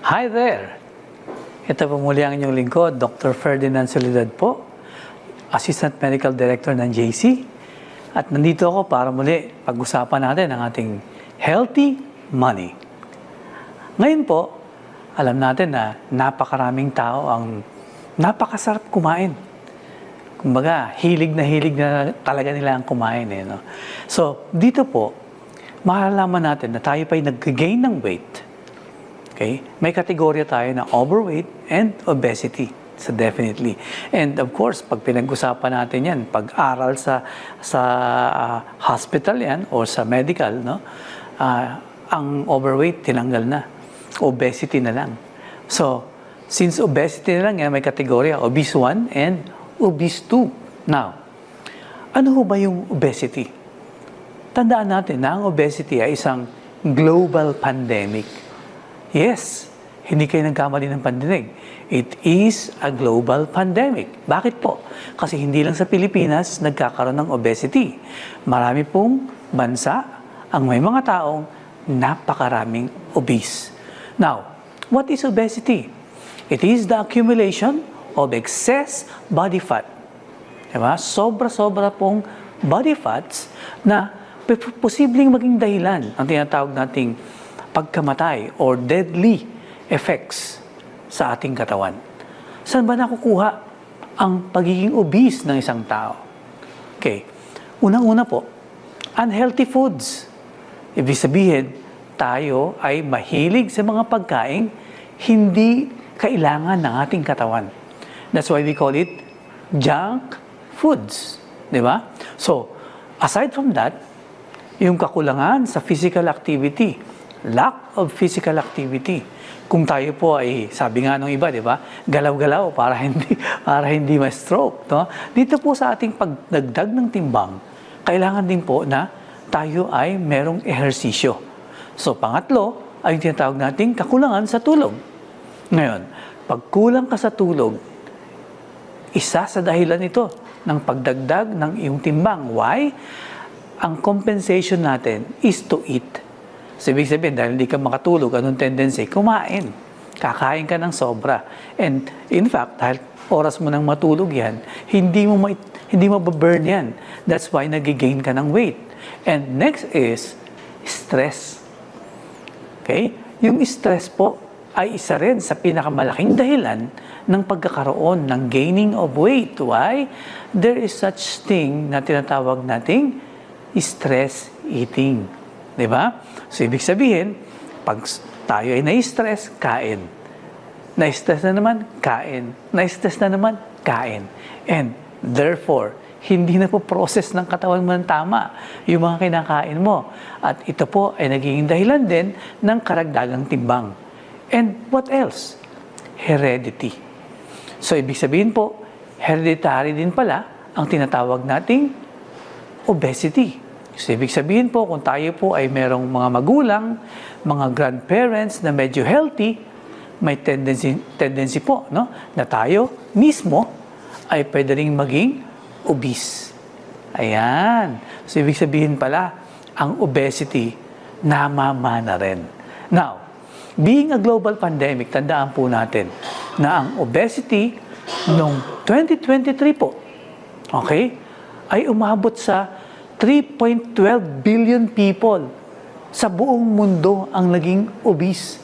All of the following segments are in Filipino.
Hi there! Ito po muli ang inyong lingkod, Dr. Ferdinand Soledad po, Assistant Medical Director ng JC. At nandito ako para muli pag-usapan natin ang ating healthy money. Ngayon po, alam natin na napakaraming tao ang napakasarap kumain. Kumbaga, hilig na talaga nila ang kumain. No? So, dito po, malalaman natin na tayo pa'y nag-gain ng weight. Okay? May kategorya tayo na overweight and obesity. So definitely. And of course, pag pinag-usapan natin yan, pag-aral sa hospital yan or sa medical, no? Ang overweight, tinanggal na. Obesity na lang. So, since obesity na lang yan, may kategorya, obese 1 and obese 2. Now, ano ho ba yung obesity? Tandaan natin na ang obesity ay isang global pandemic. Yes, hindi kayo nagkamali ng pandinig. It is a global pandemic. Bakit po? Kasi hindi lang sa Pilipinas nagkakaroon ng obesity. Marami pong bansa ang may mga taong napakaraming obese. Now, what is obesity? It is the accumulation of excess body fat. Diba? Sobra-sobra pong body fats na posibleng maging dahilan ang tinatawag nating pagkamatay or deadly effects sa ating katawan. Saan ba nakukuha ang pagiging obese ng isang tao? Okay. Unang-una po, unhealthy foods. Ibig sabihin, tayo ay mahilig sa mga pagkain hindi kailangan ng ating katawan. That's why we call it junk foods. Di ba? So, aside from that, yung kakulangan sa physical activity, lack of physical activity. Kung tayo po ay, sabi nga ng iba, di ba? Galaw-galaw para hindi ma-stroke. No? Dito po sa ating pagdagdag ng timbang, kailangan din po na tayo ay merong ehersisyo. So, pangatlo, ay yung tinatawag nating kakulangan sa tulog. Ngayon, pag kulang ka sa tulog, isa sa dahilan ito ng pagdagdag ng iyong timbang. Why? Ang compensation natin is to eat. So, ibig sabihin, dahil hindi ka makatulog, anong tendency? Kumain. Kakain ka ng sobra. And in fact, dahil oras mo nang matulog yan, hindi mo mababurn yan. That's why nag-gain ka ng weight. And next is stress. Okay? Yung stress po ay isa rin sa pinakamalaking dahilan ng pagkakaroon ng gaining of weight. Why? There is such thing na tinatawag nating stress eating. Diba? So, ibig sabihin, pag tayo ay na-stress, kain. Na-stress na naman, kain. Na-stress na naman, kain. And therefore, hindi na po process ng katawan mo ng tama yung mga kinakain mo. At ito po ay nagiging dahilan din ng karagdagang timbang. And what else? Heredity. So, ibig sabihin po, hereditary din pala ang tinatawag nating obesity. So, ibig sabihin po, kung tayo po ay merong mga magulang, mga grandparents na medyo healthy, may tendency po, no, na tayo mismo ay pwede rin maging obese. Ayan. So, ibig sabihin pala, ang obesity namamana rin. Now, being a global pandemic, tandaan po natin na ang obesity noong 2023 po, okay, ay umabot sa 3.12 billion people sa buong mundo ang naging obese.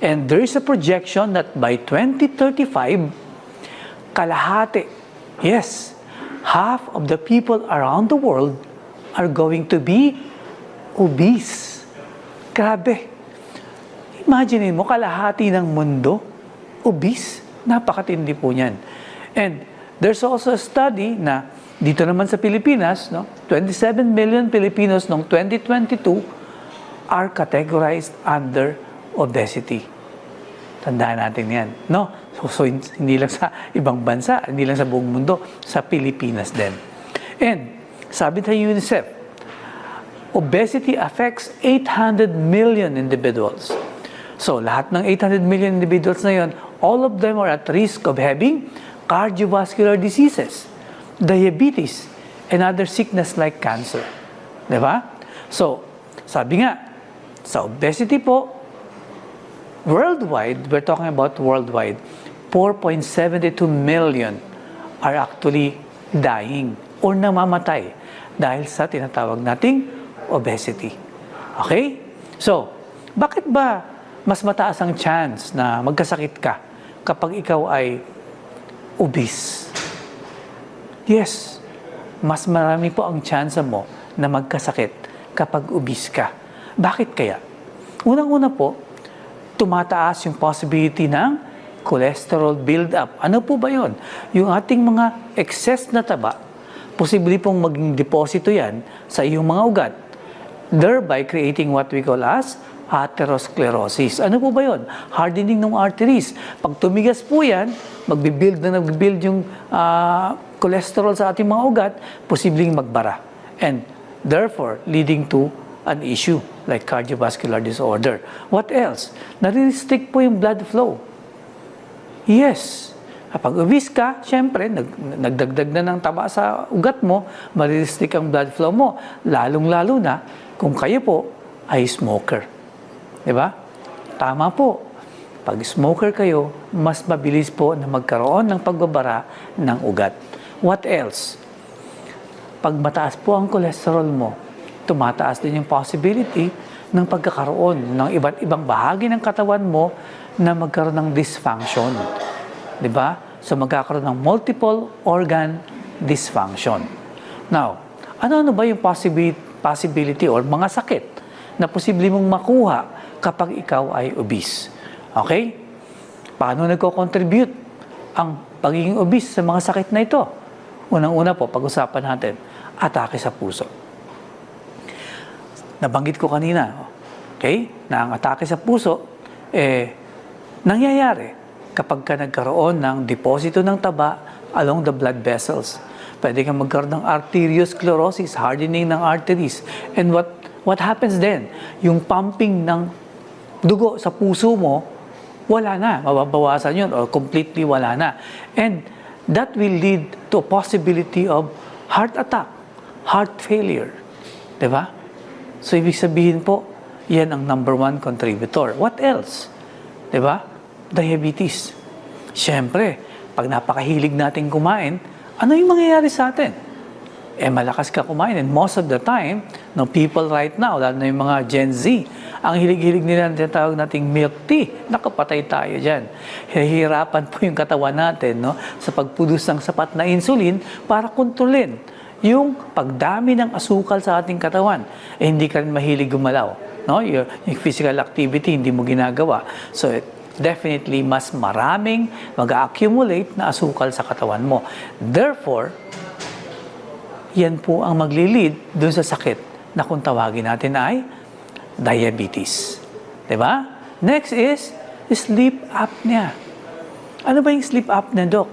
And there is a projection that by 2035, kalahati, yes, half of the people around the world are going to be obese. Grabe. Imagine mo, kalahati ng mundo, obese. Napakatindi po niyan. And there's also a study na dito naman sa Pilipinas, no, 27 million Filipinos noong 2022 are categorized under obesity. Tandaan natin yan. No? So, hindi lang sa ibang bansa, hindi lang sa buong mundo, sa Pilipinas din. And sabi ng UNICEF, obesity affects 800 million individuals. So, lahat ng 800 million individuals na yun, all of them are at risk of having cardiovascular diseases, diabetes, and other sickness like cancer. Diba? So, sabi nga, sa obesity po, Worldwide, we're talking about worldwide, 4.72 million are actually dying or namamatay dahil sa tinatawag nating obesity. Okay? So, bakit ba mas mataas ang chance na magkasakit ka kapag ikaw ay obese? Yes, mas marami po ang chance mo na magkasakit kapag obese ka. Bakit kaya? Unang-una po, tumataas yung possibility ng cholesterol build-up. Ano po ba yun? Yung ating mga excess na taba, posible pong maging deposito yan sa iyong mga ugat, thereby creating what we call as atherosclerosis. Ano po ba yun? Hardening ng arteries. Pag tumigas po yan, magbibuild yung cholesterol sa ating mga ugat, posibleng magbara. And therefore, leading to an issue like cardiovascular disorder. What else? Nare-restrict po yung blood flow. Yes. Kapag obese ka, syempre, nagdagdag na ng taba sa ugat mo, marirestrict ang blood flow mo. Lalong-lalo na kung kayo po ay smoker. Diba? Tama po. Pag smoker kayo, mas mabilis po na magkaroon ng pagbabara ng ugat. What else? Pag mataas po ang cholesterol mo, tumataas din yung possibility ng pagkakaroon ng iba't ibang bahagi ng katawan mo na magkaroon ng dysfunction. Diba? So magkakaroon ng multiple organ dysfunction. Now, ano ba yung possibility or mga sakit na posible mong makuha kapag ikaw ay obese? Okay? Paano nagko-contribute ang pagiging obese sa mga sakit na ito? Unang-una po, pag-usapan natin, atake sa puso. Nabanggit ko kanina, okay, na ang atake sa puso, nangyayari kapag ka nagkaroon ng deposito ng taba along the blood vessels. Pwede kang magkaroon ng arteriosclerosis, hardening ng arteries. And what happens then? Yung pumping ng dugo sa puso mo, wala na. Mababawasan yun or completely wala na. And that will lead to a possibility of heart attack, heart failure. Diba? So, ibig sabihin po, yan ang number one contributor. What else? Diba? Diabetes. Siyempre, pag napakahilig natin kumain, ano yung mangyayari sa atin? Malakas ka kumain. And most of the time, no, people right now, lalo na yung mga Gen Z, ang hilig-hilig nila na tinatawag nating milk tea. Nakapatay tayo dyan. Hihirapan po yung katawan natin, no, sa pagproduce ng sapat na insulin para kontrolin yung pagdami ng asukal sa ating katawan. Hindi ka rin mahilig gumalaw. No? Yung physical activity, hindi mo ginagawa. So, definitely, mas maraming mag-accumulate na asukal sa katawan mo. Therefore, yan po ang magli-lead dun sa sakit na kung tawagin natin ay diabetes. Diba? Next is sleep apnea. Ano ba yung sleep apnea, Doc?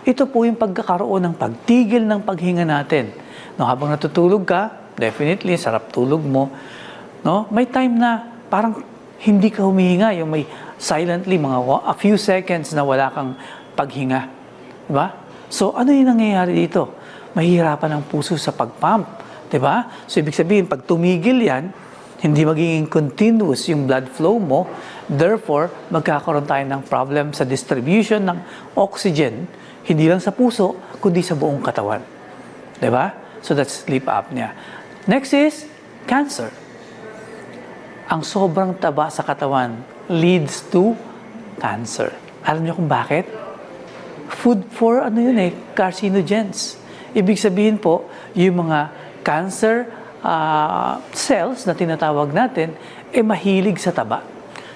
Ito po yung pagkakaroon ng pagtigil ng paghinga natin. No, habang natutulog ka, definitely, sarap tulog mo. No? May time na parang hindi ka humihinga, yung may silently, a few seconds na wala kang paghinga. Diba? So, ano yung nangyayari dito? Mahihirapan ang puso sa pagpump. Diba? So, ibig sabihin, pag tumigil yan, hindi magiging continuous yung blood flow mo. Therefore, magkakaroon tayo ng problem sa distribution ng oxygen, hindi lang sa puso, kundi sa buong katawan. Diba? So, that's sleep apnea. Next is cancer. Ang sobrang taba sa katawan leads to cancer. Alam niyo kung bakit? Food for, carcinogens. Ibig sabihin po, yung mga cancer cells na tinatawag natin, mahilig sa taba.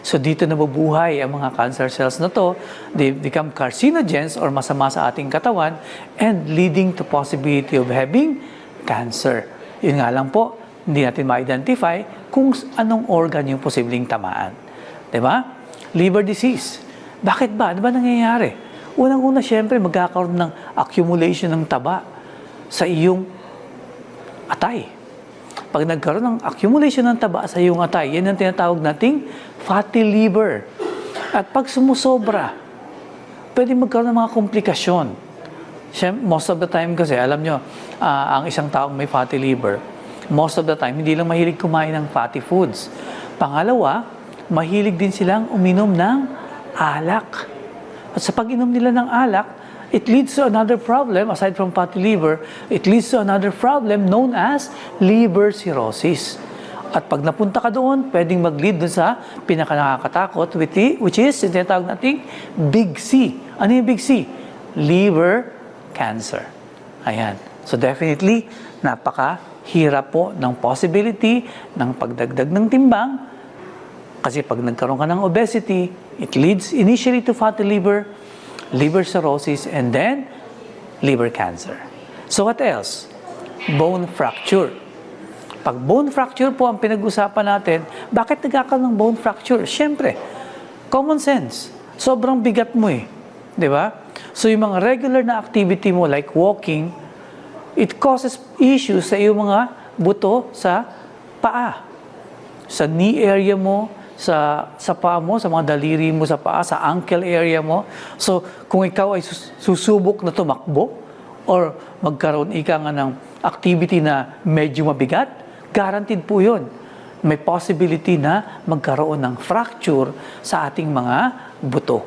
So dito nabubuhay ang mga cancer cells na to, they become carcinogens or masama sa ating katawan and leading to possibility of having cancer. Yun nga lang po, hindi natin ma-identify kung anong organ yung posibleng tamaan. Diba? Liver disease. Bakit ba? Ano ba nangyayari? Unang-una, syempre, magkakaroon ng accumulation ng taba sa iyong atay. Pag nagkaroon ng accumulation ng taba sa iyong atay, yan ang tinatawag nating fatty liver. At pag sumusobra, pwede magkaroon ng mga komplikasyon. Most of the time kasi, alam nyo, ang isang taong may fatty liver, most of the time, hindi lang mahilig kumain ng fatty foods. Pangalawa, mahilig din silang uminom ng alak. At sa pag-inom nila ng alak, it leads to another problem, aside from fatty liver, it leads to another problem known as liver cirrhosis. At pag napunta ka doon, pwedeng mag-lead doon sa pinaka-nakakatakot, which is, yung tinatawag nating Big C. Ano yung Big C? Liver cancer. Ayan. So definitely, napakahirap po ng possibility ng pagdagdag ng timbang. Kasi pag nagkaroon ka ng obesity, it leads initially to fatty liver, liver cirrhosis, and then liver cancer. So what else? Bone fracture. Pag bone fracture po ang pinag-usapan natin, bakit nagkakaroon ng bone fracture? Siyempre, common sense. Sobrang bigat mo eh. Di ba? So yung mga regular na activity mo like walking, it causes issues sa iyong mga buto sa paa. Sa knee area mo, sa paa mo, sa mga daliri mo sa paa, sa ankle area mo. So kung ikaw ay susubok na tumakbo or magkaroon ika nga ng activity na medyo mabigat, guaranteed po yun. May possibility na magkaroon ng fracture sa ating mga buto.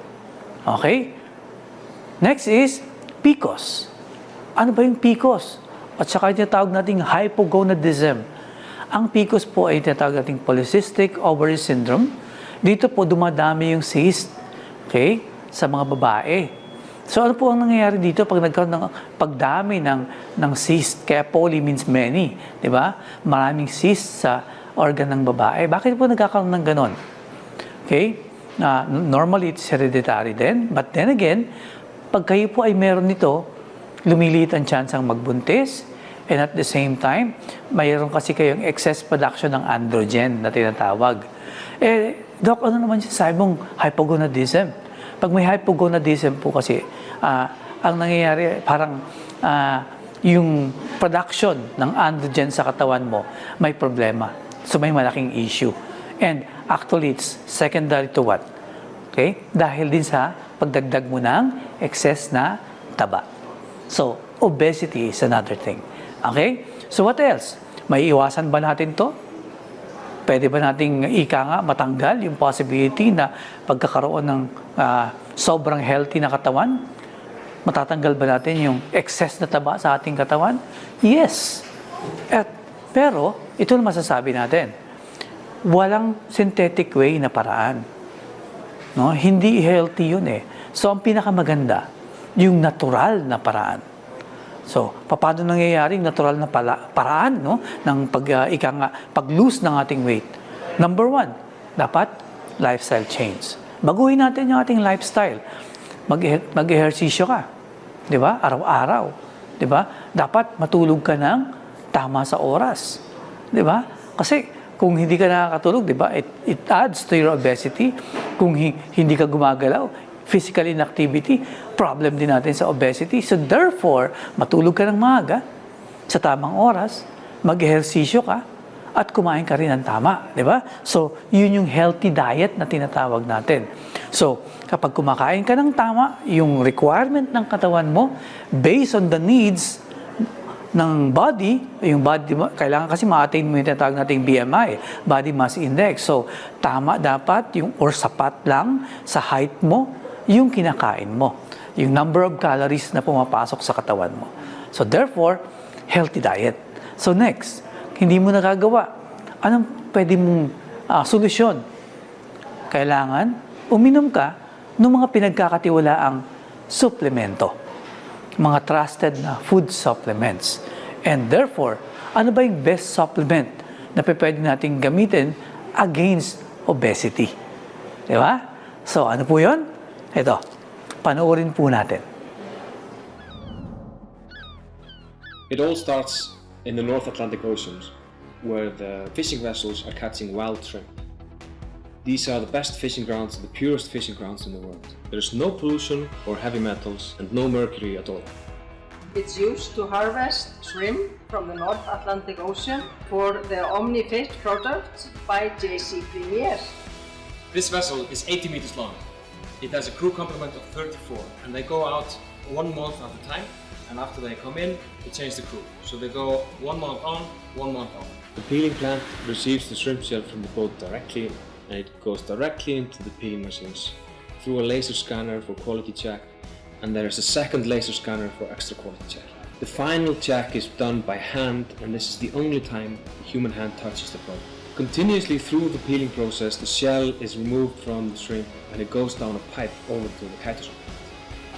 Okay? Next is PCOS. Ano ba yung PCOS? At saka yung tinatawag nating hypogonadism. Ang PCOS po ay tinatawag nating polycystic ovary syndrome. Dito po dumadami yung cyst, okay, sa mga babae. So ano po ang nangyayari dito pag nagkaroon ng pagdami ng cyst? Kaya poly means many, di ba? Maraming cyst sa organ ng babae. Bakit po nagkakaroon ng ganon? Okay? Normally, it's hereditary din. But then again, pag kayo po ay meron nito, lumiliit ang chance ang magbuntis. And at the same time, mayroon kasi kayong excess production ng androgen na tinatawag. Doc, ano naman yung sabi mong hypogonadism? Pag may hypogonadism po kasi, ang nangyayari parang yung production ng androgen sa katawan mo may problema. So may malaking issue. And actually, it's secondary to what? Okay? Dahil din sa pagdagdag mo ng excess na taba. So, obesity is another thing. Okay? So what else? May iwasan ba natin to? Pwede ba nating matanggal yung possibility na pagkakaroon ng sobrang healthy na katawan? Matatanggal ba natin yung excess na taba sa ating katawan? Yes. Pero, ito na masasabi natin. Walang synthetic way na paraan. No? Hindi healthy yun eh. So, ang pinakamaganda, yung natural na paraan. So, paano nangyayari yung natural na paraan no, ng pag-lose ng ating weight? Number 1, dapat lifestyle change. Baguhin natin yung ating lifestyle. Mag-ehersisyo ka. Di ba? Araw-araw. Di ba? Dapat matulog ka ng tama sa oras. Di ba? Kasi kung hindi ka nakakatulog, di ba? It adds to your obesity. Kung hindi ka gumagalaw, physical inactivity, problem din natin sa obesity. So therefore, matulog ka ng maaga, sa tamang oras, mag-ehersisyo ka, at kumain ka rin ng tama. Di ba? So, yun yung healthy diet na tinatawag natin. So, kapag kumakain ka ng tama, yung requirement ng katawan mo, based on the needs ng body, yung body, kailangan kasi ma-attain mo yung tinatawag nating BMI, body mass index. So, tama dapat, or sapat lang sa height mo, yung kinakain mo. Yung number of calories na pumapasok sa katawan mo. So therefore, healthy diet. So next, hindi mo nagagawa. Anong pwede mong solusyon? Kailangan uminom ka ng mga pinagkakatiwalaang suplemento. Mga trusted na food supplements. And therefore, ano ba yung best supplement na pwede natin gamitin against obesity? Di ba? So ano po yun? Ito, panoorin po natin. It all starts in the North Atlantic Ocean, where the fishing vessels are catching wild shrimp. These are the best fishing grounds, the purest fishing grounds in the world. There is no pollution or heavy metals and no mercury at all. It's used to harvest shrimp from the North Atlantic Ocean for the OmniFish product by JC Premier. This vessel is 80 meters long. It has a crew complement of 34, and they go out 1 month at a time, and after they come in, they change the crew. So they go 1 month on, 1 month on. The peeling plant receives the shrimp shell from the boat directly and it goes directly into the peeling machines through a laser scanner for quality check, and there is a second laser scanner for extra quality check. The final check is done by hand, and this is the only time the human hand touches the product. Continuously through the peeling process, the shell is removed from the shrimp and it goes down a pipe over to the chitosan.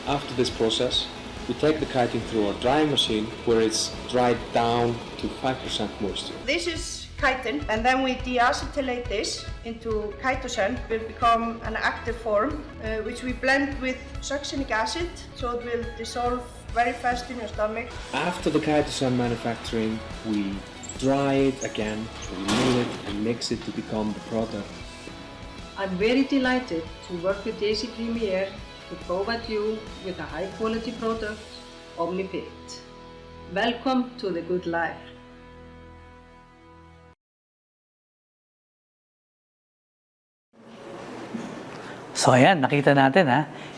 After this process, we take the chitin through our drying machine where it's dried down to 5% moisture. This is chitin, and then we deacetylate this into chitosan. It will become an active form, which we blend with succinic acid, so it will dissolve very fast in your stomach. After the chitosan manufacturing, we dry it again, so we mill it and mix it to become the product. I'm very delighted to work with JC Premier to provide you with a high quality product, OmniFit. Welcome to the good life. So ayan, nakita natin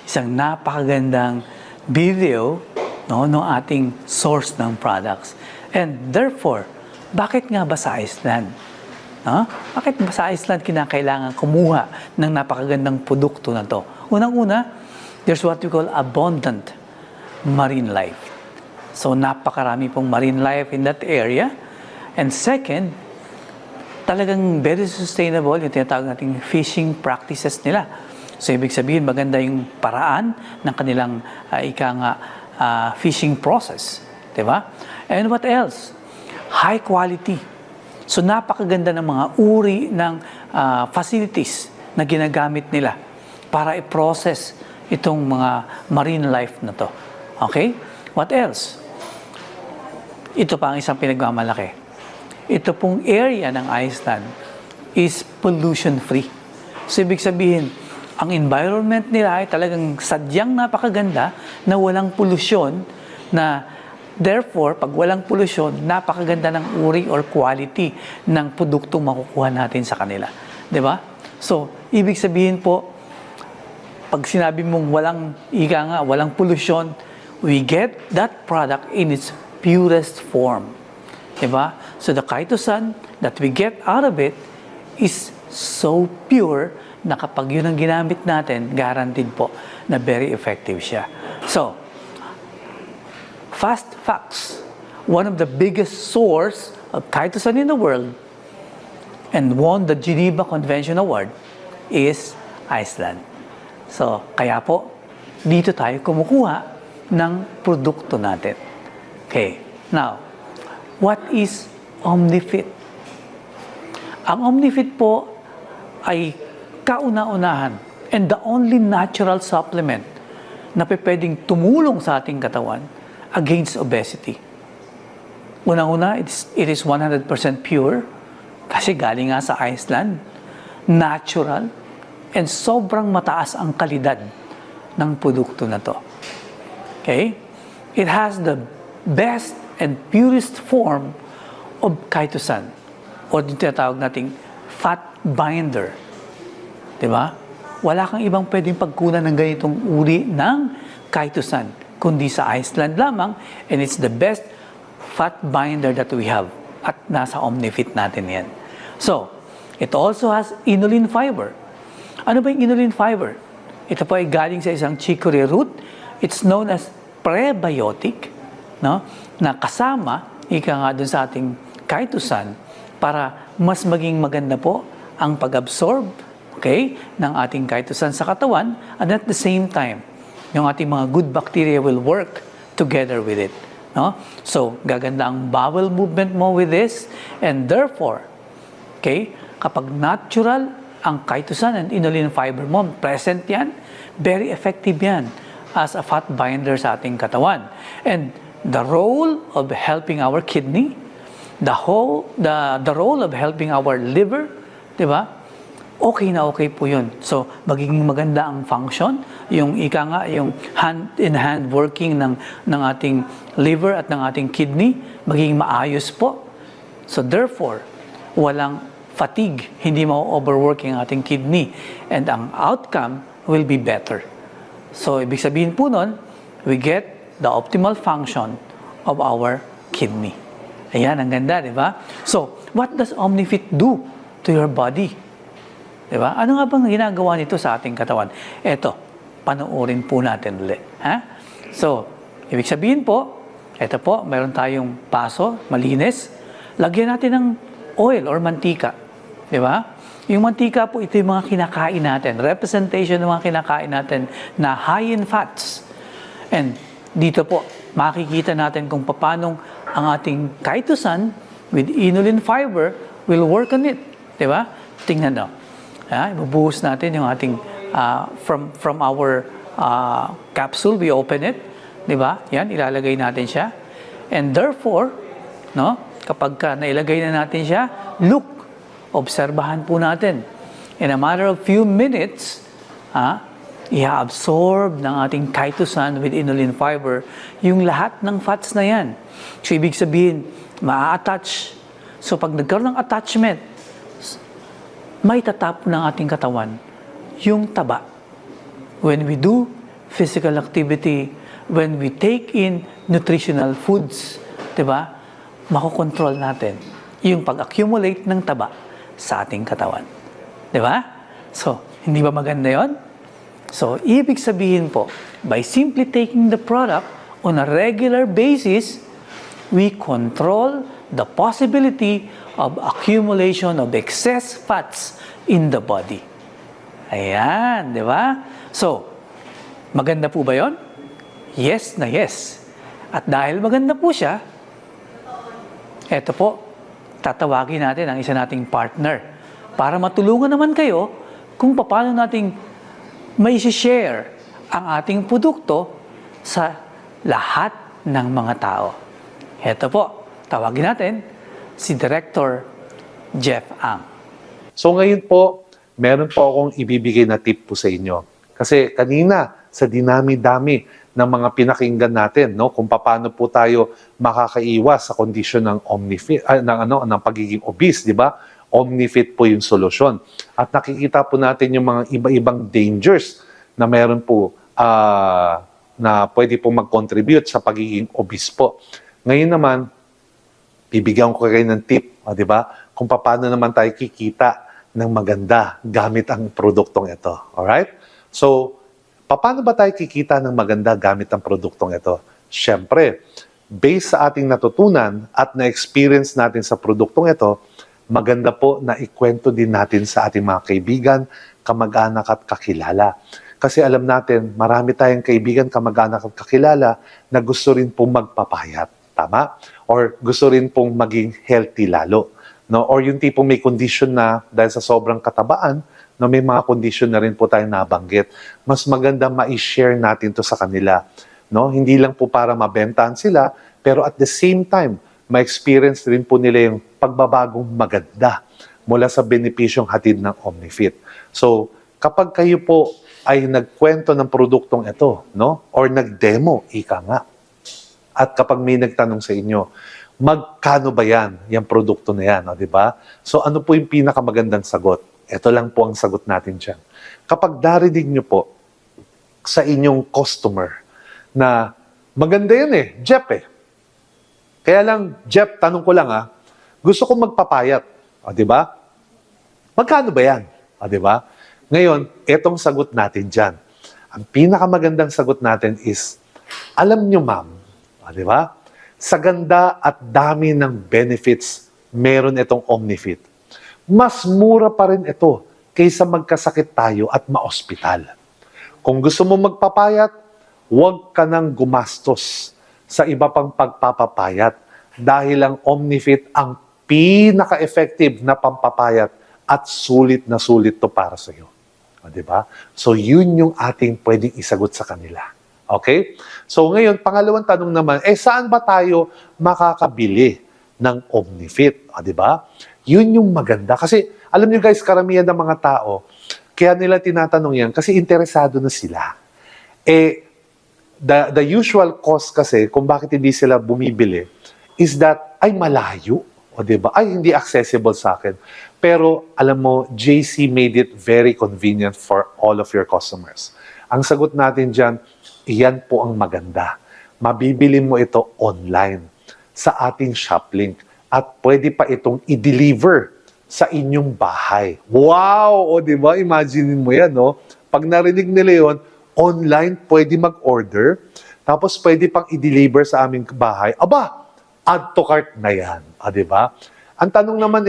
isang napakagandang video ng ating source ng products. And therefore, bakit nga ba sa Iceland? Bakit ba sa Iceland kinakailangan kumuha ng napakagandang produkto na to? Unang-una, there's what we call abundant marine life. So napakarami pong marine life in that area. And second, talagang very sustainable yung tinatawag nating fishing practices nila. So ibig sabihin, maganda yung paraan ng kanilang fishing process. Diba? And what else? High quality. So napakaganda ng mga uri ng facilities na ginagamit nila para i-process itong mga marine life na to. Okay? What else? Ito pa ang isang pinagmamalaki. Ito pong area ng Iceland is pollution-free. So ibig sabihin, ang environment nila ay talagang sadyang napakaganda na walang polusyon na therefore, pag walang polusyon, napakaganda ng uri or quality ng produktong makukuha natin sa kanila. Diba? So, ibig sabihin po, pag sinabi mong walang polusyon, we get that product in its purest form. Diba? So, the chitosan that we get out of it is so pure na kapag yun ang ginamit natin, guaranteed po na very effective siya. So, fast facts. One of the biggest source of chitosan in the world and won the Geneva Convention Award is Iceland. So, kaya po, dito tayo kumukuha ng produkto natin. Okay. Now, what is OmniFit? Ang OmniFit po ay kauna-unahan and the only natural supplement na pwedeng tumulong sa ating katawan against obesity. Unang-una, it is 100% pure kasi galing nga sa Iceland, natural, and sobrang mataas ang kalidad ng produkto na to. Okay? It has the best and purest form of chitosan o yung tinatawag nating fat binder. Diba? Wala kang ibang pwedeng pagkunan ng ganitong uri ng chitosan kundi sa Iceland lamang, and it's the best fat binder that we have at nasa OmniFit natin yan. So, it also has inulin fiber. Ano ba yung inulin fiber? Ito po ay galing sa isang chicory root. It's known as prebiotic, no? Na kasama, ika nga dun sa ating chitosan para mas maging maganda po ang pag-absorb, okay, ng ating chitosan sa katawan, and at the same time, yung ating mga good bacteria will work together with it. No? So, gaganda ang bowel movement mo with this, and therefore, okay, kapag natural ang chitosan and inulin fiber mo, present yan, very effective yan as a fat binder sa ating katawan. And the role of helping our kidney, the role of helping our liver, di ba? Okay na okay po yun. So, magiging maganda ang function, yung yung hand-in-hand working ng ating liver at ng ating kidney, magiging maayos po. So, therefore, walang fatigue, hindi ma-overworking ang ating kidney, and ang outcome will be better. So, ibig sabihin po nun, we get the optimal function of our kidney. Ayan, ang ganda, di ba? So, what does OmniFit do to your body? Di ba? Ano nga bang ginagawa nito sa ating katawan? Eto, panoorin po natin ulit. Ha? So, ibig sabihin po, eto po, meron tayong baso, malinis. Lagyan natin ng oil or mantika. Di ba? Yung mantika po, ito yung mga kinakain natin. Representation ng mga kinakain natin na high in fats. And dito po, makikita natin kung paano ang ating chitosan with inulin fiber will work on it. Di ba? Tingnan nyo. Ibubuhos natin yung ating, from our capsule, we open it. Di ba? Yan, ilalagay natin siya. And therefore, no, kapag nailagay na natin siya, look, obserbahan po natin. In a matter of few minutes, i-absorb ng ating chitosan with inulin fiber yung lahat ng fats na yan. So, ibig sabihin, maa-attach. So, pag nagkaroon ng attachment, may tatapon ng ating katawan yung taba. When we do physical activity, when we take in nutritional foods, diba, makokontrol natin yung pag-accumulate ng taba sa ating katawan. Diba? So, hindi ba maganda yon? So, ibig sabihin po, by simply taking the product on a regular basis, we control the possibility of accumulation of excess fats in the body. Ayan, di ba? So, maganda po ba yon? Yes na yes. At dahil maganda po siya, eto po, tatawagin natin ang isa nating partner para matulungan naman kayo kung paano nating may share ang ating produkto sa lahat ng mga tao. Eto po, tawagin natin si Director Jeff Ang. So ngayon po, meron po akong ibibigay na tip po sa inyo. Kasi kanina, sa dinami-dami ng mga pinakinggan natin, no, kung paano po tayo makakaiwas sa kondisyon ng ng pagiging obese, di ba? OmniFit po yung solusyon. At nakikita po natin yung mga iba-ibang dangers na meron po na pwede po mag-contribute sa pagiging obese po. Ngayon naman, bibigyan ko kayo ng tip, di ba? Kung paano naman tayo kikita ng maganda gamit ang produktong ito. Alright? So, paano ba tayo kikita ng maganda gamit ang produktong ito? Siyempre, based sa ating natutunan at na-experience natin sa produktong ito, maganda po na ikwento din natin sa ating mga kaibigan, kamag-anak at kakilala. Kasi alam natin, marami tayong kaibigan, kamag-anak at kakilala na gusto rin pong magpapayat. Tama? Or gusto rin pong maging healthy lalo. No? Or yung tipong may condition na dahil sa sobrang katabaan, no, may mga condition na rin po tayong nabanggit. Mas maganda ma-share natin to sa kanila. No? Hindi lang po para mabentahan sila, pero at the same time, ma-experience rin po nila yung pagbabagong maganda mula sa benepisyong hatid ng OmniFit. So, kapag kayo po ay nagkwento ng produktong ito, no? Or nag-demo, ika nga. At kapag may nagtanong sa inyo, magkano ba yan, yung produkto na yan, di ba? So, ano po yung pinakamagandang sagot? Ito lang po ang sagot natin dyan. Kapag darinig nyo po sa inyong customer na maganda yan Jeff Kaya lang, Jeff, tanong ko lang gusto kong magpapayat. Di ba? Magkano ba yan? Di ba? Ngayon, etong sagot natin dyan. Ang pinakamagandang sagot natin is, alam nyo ma'am, di ba? Sa ganda at dami ng benefits, meron itong OmniFit. Mas mura pa rin ito kaysa magkasakit tayo at ma-ospital. Kung gusto mo magpapayat, huwag ka nang gumastos sa iba pang pagpapapayat dahil ang OmniFit ang pinaka-effective na pampapayat at sulit na sulit to para sa iyo. Diba? So, yun yung ating pwedeng isagot sa kanila. Okay? So, ngayon, pangalawang tanong naman, saan ba tayo makakabili ng OmniFit? Diba? Yun yung maganda. Kasi, alam nyo guys, karamihan ng mga tao, kaya nila tinatanong yan kasi interesado na sila. The usual cause kasi kung bakit hindi sila bumibili is that, ay malayo. Diba? Ay, hindi accessible sa akin. Pero, alam mo, JC made it very convenient for all of your customers. Ang sagot natin dyan, iyan po ang maganda. Mabibili mo ito online sa ating shop link at pwede pa itong i-deliver sa inyong bahay. Wow! O, di ba? Imagine mo yan, no? Pag narinig nila yun, online pwede mag-order, tapos pwede pang i-deliver sa aming bahay. Aba, add to cart na yan. Di ba? Ang tanong naman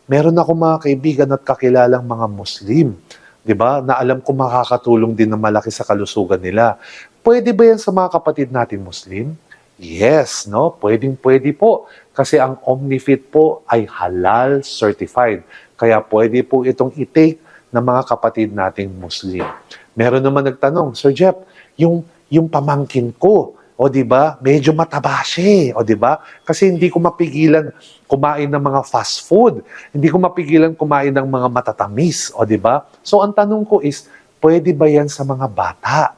meron ako mga kaibigan at kakilalang mga Muslim, di ba, na alam ko makakatulong din na malaki sa kalusugan nila. Pwede ba yan sa mga kapatid natin Muslim? Yes, no? Pwede po. Kasi ang OmniFit po ay halal certified. Kaya pwede po itong i-take ng mga kapatid nating Muslim. Meron naman nagtanong, Sir Jeff, yung pamangkin ko, o di ba, medyo mataba siya, o di ba? Kasi hindi ko mapigilan kumain ng mga fast food. Hindi ko mapigilan kumain ng mga matatamis, o di ba? So ang tanong ko is, pwede ba yan sa mga bata?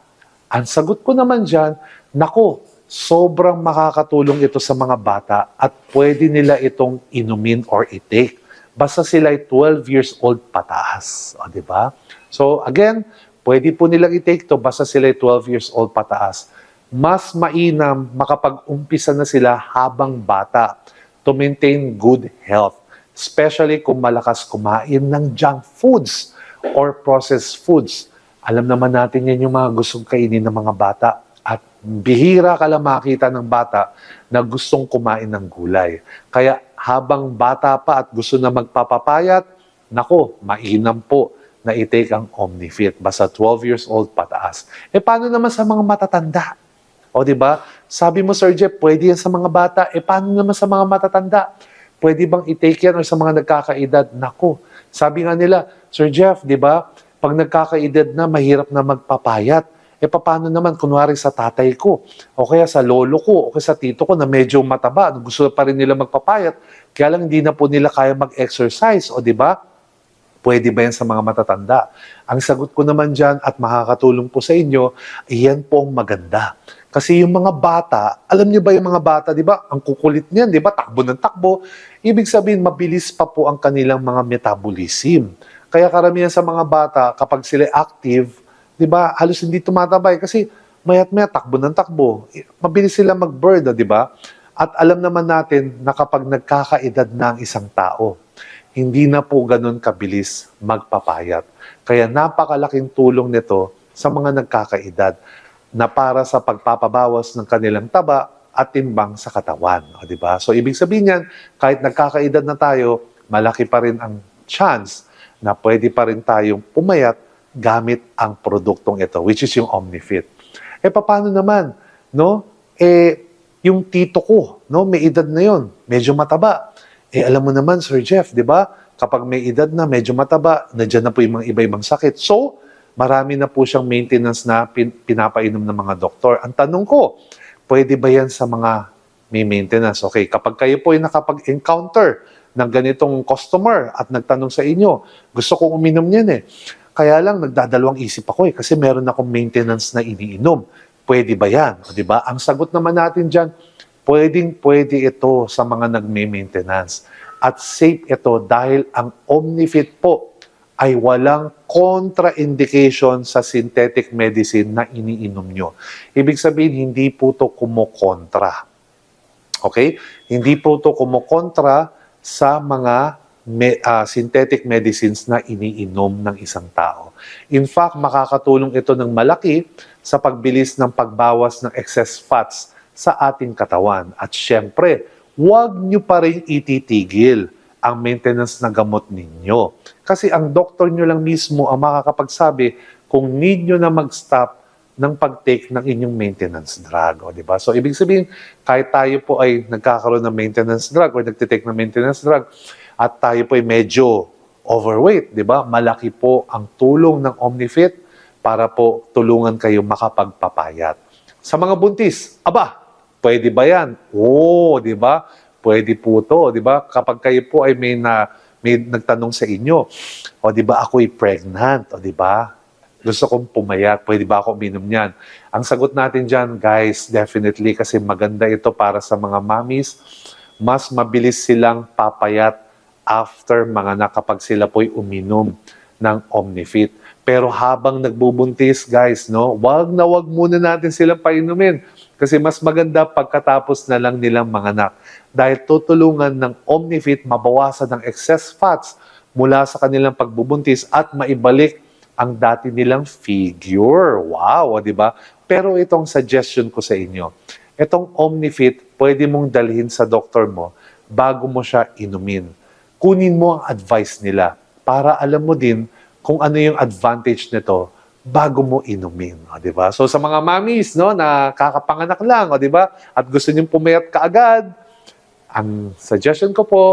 Ang sagot ko naman dyan, nako, sobrang makakatulong ito sa mga bata at pwede nila itong inumin or i-take. Basta sila ay 12 years old pataas, o di ba? So again, pwede po nilang i-take to basta sila ay 12 years old pataas. Mas mainam makapag-umpisa na sila habang bata to maintain good health. Especially kung malakas kumain ng junk foods or processed foods. Alam naman natin yan yung mga gustong kainin ng mga bata. At bihira ka lang makita ng bata na gustong kumain ng gulay. Kaya habang bata pa at gusto na magpapapayat, nako, mainam po na i-take ang OmniFit. Basta 12 years old pataas. Paano naman sa mga matatanda? O, di ba? Sabi mo, Sir Jeff, pwede yan sa mga bata. Paano naman sa mga matatanda? Pwede bang i-take yan o sa mga nagkakaedad? Nako, sabi nga nila, Sir Jeff, di ba? Pag nagkakaedad na, mahirap na magpapayat. Paano naman, kunwari sa tatay ko, o kaya sa lolo ko, o kaya sa tito ko na medyo mataba, gusto pa rin nila magpapayat, kaya lang hindi na po nila kaya mag-exercise, o di ba? Pwede ba yan sa mga matatanda? Ang sagot ko naman dyan at makakatulong po sa inyo, iyan po ang maganda. Kasi yung mga bata, alam niyo ba yung mga bata, di ba? Ang kukulit niyan, di ba? Takbo ng takbo. Ibig sabihin, mabilis pa po ang kanilang mga metabolism. Kaya karamihan sa mga bata, kapag sila active, di ba, halos hindi tumatabay. Kasi mayat-maya, takbo ng takbo. Mabilis sila mag-bird, di ba? At alam naman natin na kapag nagkakaedad na ang isang tao, hindi na po ganun kabilis magpapayat. Kaya napakalaking tulong nito sa mga nagkakaedad na para sa pagpapabawas ng kanilang taba at timbang sa katawan. O, diba? So, ibig sabihin yan, kahit nagkakaedad na tayo, malaki pa rin ang chance na pwede pa rin tayong pumayat gamit ang produktong ito, which is yung OmniFit. Paano naman? No? Yung tito ko, no, may edad na yon, medyo mataba. Alam mo naman, Sir Jeff, di ba? Kapag may edad na, medyo mataba, nandiyan na po yung mga iba-ibang sakit. So, marami na po siyang maintenance na pinapainom ng mga doktor. Ang tanong ko, pwede ba yan sa mga may maintenance? Okay, kapag kayo po ay nakapag-encounter ng ganitong customer at nagtanong sa inyo, gusto kong uminom niyan Kaya lang, nagdadalawang isip ako kasi meron akong maintenance na iniinom. Pwede ba yan? O, diba? Ang sagot naman natin dyan, pwede ito sa mga nagme-maintenance. At safe ito dahil ang OmniFit po ay walang contraindication sa synthetic medicine na iniinom nyo. Ibig sabihin, hindi po ito kumokontra. Okay? Hindi po ito kumokontra sa mga synthetic medicines na iniinom ng isang tao. In fact, makakatulong ito ng malaki sa pagbilis ng pagbawas ng excess fats sa ating katawan. At syempre, huwag nyo pa rin ititigil ang maintenance ng gamot ninyo. Kasi ang doktor nyo lang mismo ang makakapagsabi kung need nyo na mag-stop ng pag-take ng inyong maintenance drug. O, diba? So, ibig sabihin, kahit tayo po ay nagkakaroon ng maintenance drug or nagtitake ng maintenance drug at tayo po ay medyo overweight, diba? Malaki po ang tulong ng OmniFit para po tulungan kayo makapagpapayat. Sa mga buntis, aba, pwede ba yan? Oo, diba? Pwede po to, di ba? Kapag kayo po ay may nagtanong sa inyo, o di ba ako'y pregnant, o di ba? Gusto kong pumayat, pwede ba ako uminom niyan? Ang sagot natin dyan, guys, definitely, kasi maganda ito para sa mga mommies, mas mabilis silang papayat after mga kapag sila po'y uminom ng OmniFit. Pero habang nagbubuntis, guys, no, wag na wag muna natin silang painumin. Kasi mas maganda pagkatapos na lang nilang manganak. Dahil tutulungan ng Omnifit mabawasan ng excess fats mula sa kanilang pagbubuntis at maibalik ang dati nilang figure. Wow, di ba? Pero itong suggestion ko sa inyo, itong Omnifit, pwede mong dalhin sa doktor mo bago mo siya inumin. Kunin mo ang advice nila para alam mo din kung ano yung advantage nito bago mo inumin, o, di ba? So sa mga mommies, no, na kakapanganak lang, o, di ba? At gusto niyo pumayat kaagad, ang suggestion ko po,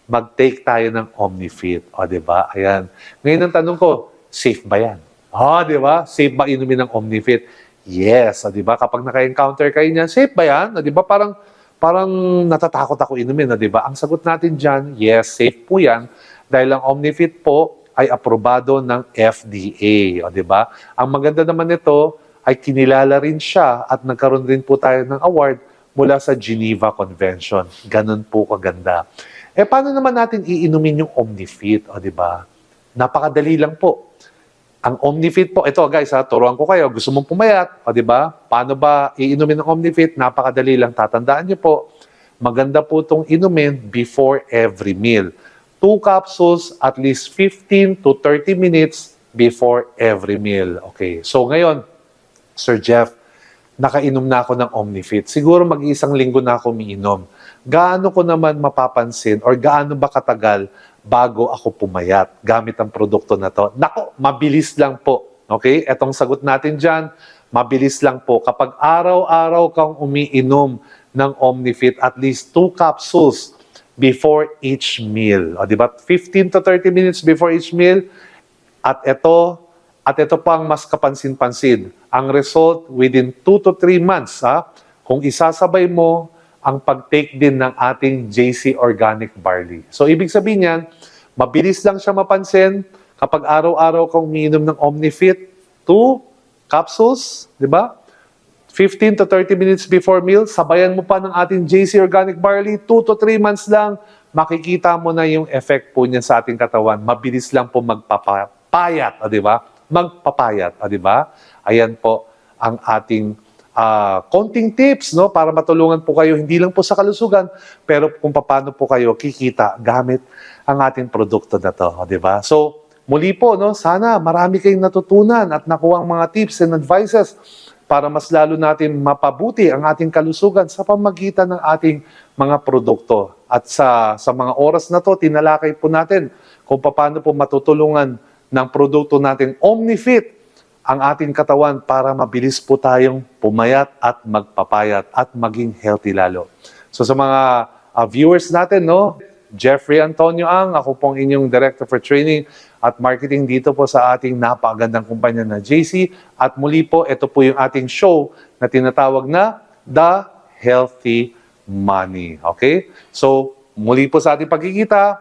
mag-take tayo ng Omnifit, o, di ba? Ayan. Ngayon ang tanong ko, safe ba yan? O, di ba? Safe ba inumin ng Omnifit? Yes, o, di ba? Kapag naka-encounter kayo niyan, safe ba yan? O, di ba? Parang natatakot ako inumin, o, di ba? Ang sagot natin dyan, yes, safe po yan. Dahil ang Omnifit po ay aprobado ng FDA, o, di ba? Ang maganda naman nito ay kinilala rin siya at nagkaroon rin po tayo ng award mula sa Geneva Convention. Ganun po kaganda. Paano naman natin iinumin yung Omnifit, o, di ba? Napakadali lang po. Ang Omnifit po, ito guys, turuan ko kayo, gusto mong pumayat, o, di ba? Paano ba iinumin ng Omnifit? Napakadali lang. Tatandaan niyo po, maganda po itong inumin before every meal. 2 capsules at least 15 to 30 minutes before every meal. Okay, so ngayon, Sir Jeff, nakainom na ako ng Omnifit. Siguro mag-iisang linggo na ako umiinom. Gaano ko naman mapapansin or gaano ba katagal bago ako pumayat gamit ang produkto na to? Nako, mabilis lang po. Okay, etong sagot natin dyan, mabilis lang po. Kapag araw-araw kang umiinom ng Omnifit, at least 2 capsules before each meal. O, di ba? 15 to 30 minutes before each meal. At ito pang mas kapansin-pansin. Ang result within 2 to 3 months, kung isasabay mo ang pag-take din ng ating JC Organic Barley. So, ibig sabihin yan, mabilis lang siya mapansin kapag araw-araw kang umiinom ng Omnifit, 2 capsules, di ba? 15 to 30 minutes before meal, sabayan mo pa ng ating JC Organic Barley, 2 to 3 months lang, makikita mo na yung effect po niya sa ating katawan. Mabilis lang po magpapayat, di ba? Magpapayat, di ba? Ayan po ang ating konting tips, no, para matulungan po kayo, hindi lang po sa kalusugan, pero kung paano po kayo kikita gamit ang ating produkto na to, di ba? So, muli po, no, sana marami kayong natutunan at nakuha ang mga tips and advices para mas lalo natin mapabuti ang ating kalusugan sa pamagitan ng ating mga produkto. At sa mga oras na to, tinalakay po natin kung paano po matutulungan ng produkto natin Omnifit ang ating katawan para mabilis po tayong pumayat at magpapayat at maging healthy lalo. So sa mga viewers natin, no, Jeffrey Antonio Ang, ako pong inyong Director for Training at Marketing dito po sa ating napakagandang kumpanya na JC. At muli po, ito po yung ating show na tinatawag na The Healthy Money. Okay? So, muli po sa ating pagkikita.